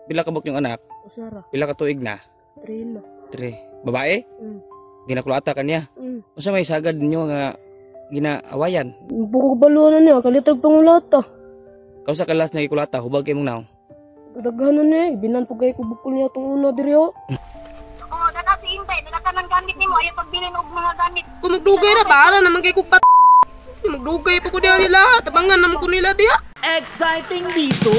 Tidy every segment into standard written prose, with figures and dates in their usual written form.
Pila ka buk yung anak? Usara. Pila ka tuig na? 3 na. 3. Babae? Ginakulata kanya. Unsa may sagad ninyo nga ginaawayan? Bukog baluan na niya, kalitag pangulata. Kausa ka last nga gikulata, hubag kay mong naong. Daghan na niya, binan po kayo kubukol niya itong una diri ho. Oo, dada si Intay, dada ka ng gamit nimo, ayaw pagbilin og mga gamit. Kung magdugay na, bahala naman kayo kung magdugay pa ko diya nila, tabangan naman ko nila diya. Exciting dito!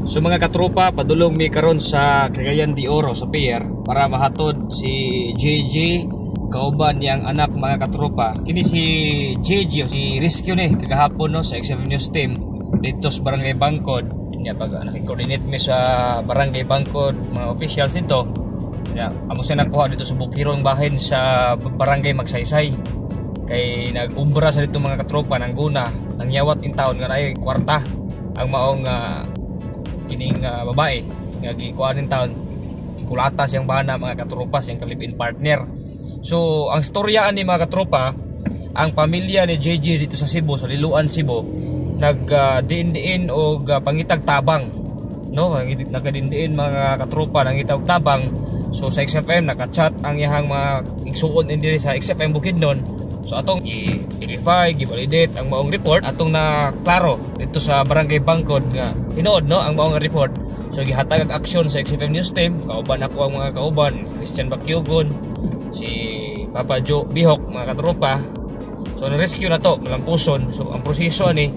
So mga katropa, padulong mi karon sa Cagayan de Oro sa pier para mahatod si JJ kauban yang anak mga katropa. Kini si JJ, si rescue ni kagahapon no sa XFM News team dito sa Barangay Bangkod. Nya pag naki-coordinate mi sa Barangay Bangkod mga officials nito. Nya amo sa nakuha dito sa Bukirong bahin sa Barangay Magsaysay. Kay nag-umbra sa dito mga katropa nang guna, nangyawat in town nga ay kwarta ang maong kining babae nga gikuanin taon gikulata siyang bana mga katropa siyang kalibin partner. So ang storyaan ni mga katropa, ang pamilya ni JJ dito sa Cebu, sa Liloan Cebu, nagdiin-diin og pangitag tabang, no? Nagdiin mga katropa nangitag tabang. So sa XFM naka-chat ang iyang mga igsuon diri sa XFM Bukidnon. So atong i-verify, i-validate ang maong report atong na klaro dito sa Barangay Bangkod nga tinuod no ang maong report. So gihatag ang action sa XFM News team, kauban ako ang mga kauban, Christian Bakyugon, si Papa Joe Bihok, mga katropa. So na-rescue na to, malampuson. So ang proseso ani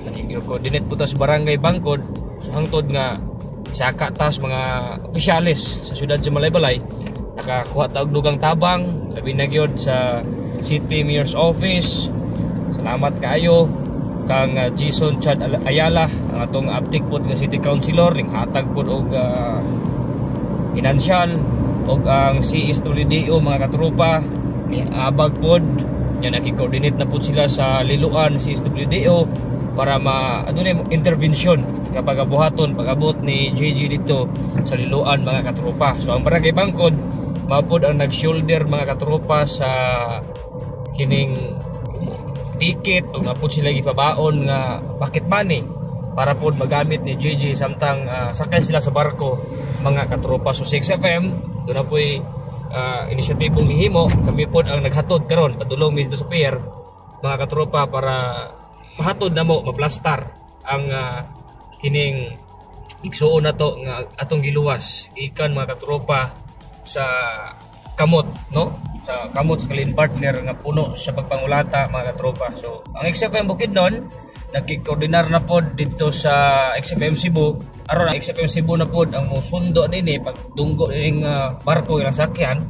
nag-coordinate po ta sa Barangay Bangkod. So hangtod nga isaka tas mga opisyalis sa syudad sa Malaybalay nakakuha ta og dugang tabang, labi na gyud sa City Mayor's Office. Salamat kayo kang Jason Chad Ayala, ang atong aptik pod nga City Councilor, ning hatag pod og financial og ang CSWDO mga katropa ni abag pod nya naki-coordinate na pod sila sa Liloan CSWDO para adunay intervention nga pagabuhaton pagabot ni JJ dito sa Liloan mga katropa. So ang Barangay Bangkod mapod ang nag-shoulder mga katropa sa kining ticket o napod sila ipabaon nga pocket money para pod magamit ni JJ samtang sakay sila sa barko mga katropa. So sa XFM doon na po'y inisyatibong nihimo, kami pod ang naghatod karon padulong dito sa pier mga katropa para mahatod na mo, maplastar ang kining igsuon na to nga atong giluwas ikan mga katropa sa kamot, no? Sa kamot sa kalin partner nga puno sa pagpangulata mga katropa. So ang XFM Bukidnon nagki-koordinar na pod dito sa XFM Cebu. Aron ang XFM Cebu na pod ang musundo nini pagdunggo ning barko nga sakyan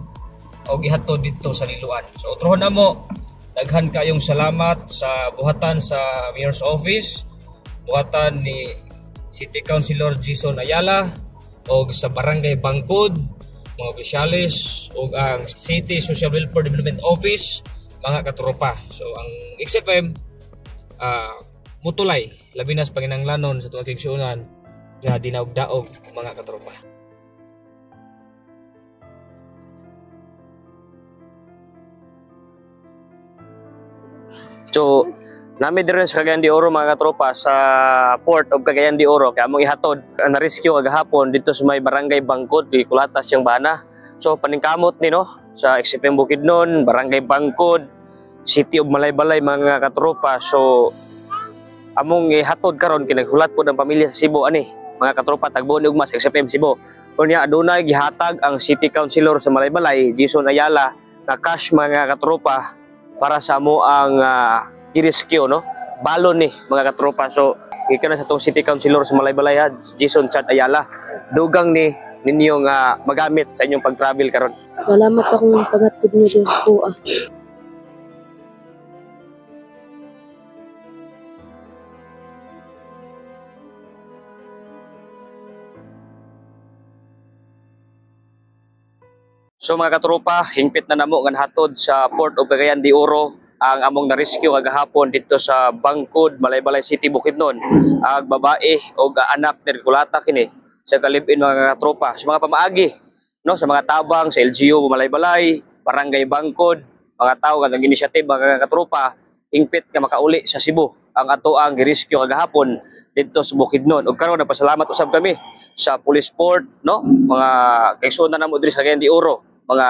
o gihatod dito sa Liloan. So utrohon na mo, daghan kayong salamat sa buhatan sa Mayor's Office, buhatan ni City Councilor Jason Ayala o sa Barangay Bangkod, mga opisyalis o ang City Social Welfare Development Office mga katropa. So ang XFM mutulay labi na sa panginanglanon sa tuwang kigsuunan nga dinaog-daog mga katropa. So nami dire sa Cagayan de Oro mga katropa sa port of Cagayan de Oro kaya among ihatod na rescue agahapon dito sa may Barangay Bangkod di Kulatas siyang bana. So paningkamot ni no sa XFM Bukidnon, Barangay Bangkod, City of Malaybalay mga katropa. So among ihatod karon kinaghulat pod ang pamilya sa Cebu ani mga katropa tagbuon ug mas XFM Cebu. Unya adunay gihatag ang City Councilor sa Malaybalay, Jason Ayala, na cash mga katropa para sa amo ang i-rescue no balon ni mga katropa. So gikan sa tong City Councilor sa Malaybalay Jason Chad Ayala, dugang ni ninyo nga magamit sa inyong pag-travel karon. Salamat sa akong paghatid niyo dito po So mga katropa, hingpit na namo nga hatod sa Port of Cagayan de Oro ang among na-rescue kagahapon dito sa Bangkod, Malaybalay City, Bukidnon. Ang babae o anak ni kulata kini sa kalibin mga katropa. Sa mga pamaagi, no, sa mga tabang sa LGU Malaybalay, Barangay Bangkod, mga tao nga nag-initiative mga katropa, hingpit nga makauli sa Cebu ang atoang girescue kagahapon dito sa Bukidnon. Ug karon nagpasalamat usab kami sa police port, no? Mga kaigsunan namo diri sa Cagayan de Oro, mga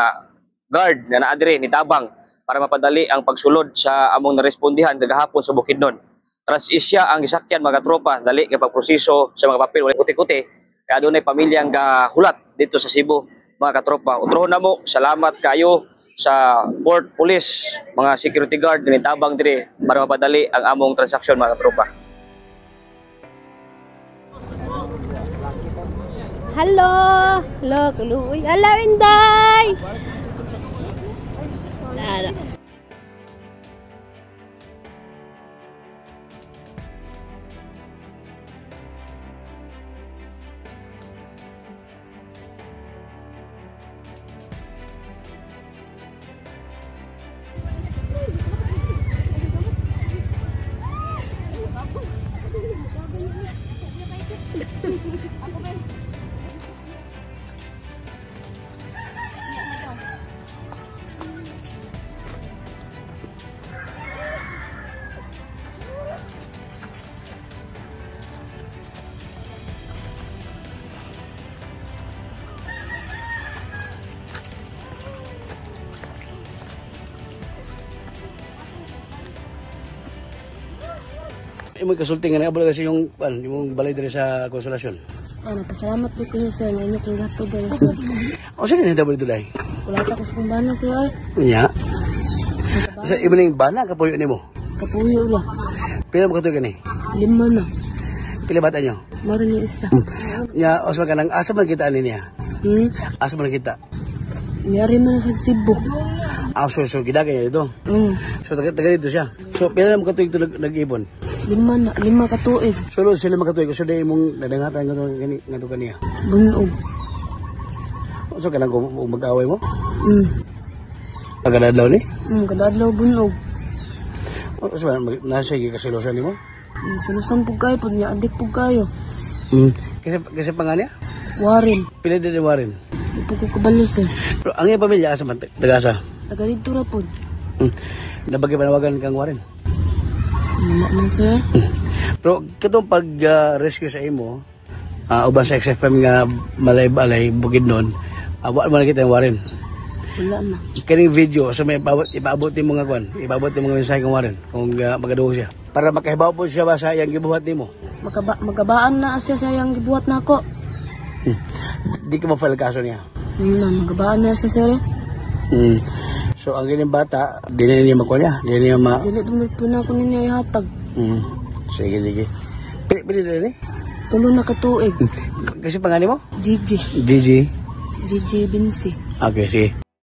guard na naa diri ni Tabang para mapadali ang pagsulod sa among narespondihan kagahapon sa Bukidnon. Trans-Asia ang gisakyan mga tropa, dali kay pagproseso sa mga papel wala kuti-kuti. Kaya adunay pamilyang gahulat dito sa Cebu mga katropa. Utrohon namo, salamat kayo sa port police, mga security guard ni Tabang diri para mapadali ang among transaksyon mga katropa. Hello! Look, Louie. Hello, Inday! Nada. Imo kasulti nga nabula kasi yung balay diri sa Konsolasyon. Pasalamat po kayo, sir. Ngayon kong gato dahil, sir. O saan na dito dulay? Wala ta ko sa kumbana, sir. Ay. Unya. Sa imo ning bana kapuyo nimo. Kapuyo la. Pila mo katuig ni? 5 na. Pila bata nyo? Maro ni isa. Nya osma kanang asa man kita ani niya? Asa man kita? Niyari man sa Cebu. So gidagay niya dito. So taga dito siya. So pila mo katuig nag-ibon? 5 na. 5 katuig. Sulod sila makatuig so dai imong nadangatan ngadto kaniya. Bunog. So kanang mag-away mo? Agad-adlaw ni? Kadadlaw bunog. So nasa gikasilosan nimo? Sinusan po kayo, pag niya adik po kayo. Kasi pangalan niya? Warren. Pila din Warren? Di po ko kabalo, sir. Pero ang iyong pamilya asa man taga-asa? Taga dito ra po. Nabagay panawagan kang Warren? Wala man, sir. Pero katong pag-rescue sa imo, uban sa XFM nga malay-balay Bukidnon, wala mo nakita yung Warren. Wala na. Kaning video, so may ipaabot mo nga kwan, ipaabot mo nga mensahe kang Warren kung magaduho siya. Para makahibaw po siya ba sa iyang gibuhat nimo. Magabaan na siya sa iyang gibuhat na ako. Di ka ma-file kaso niya. Magabaan na siya, sir. So ang gining bata, di na niya makuha niya. Di na niya ma... Dili po na ako niya ihatag. Sige. Pili na ni? 8 na katuig. Kasi pangalan mo? Gigi. Gigi. Gigi Binsi. Okay, sige.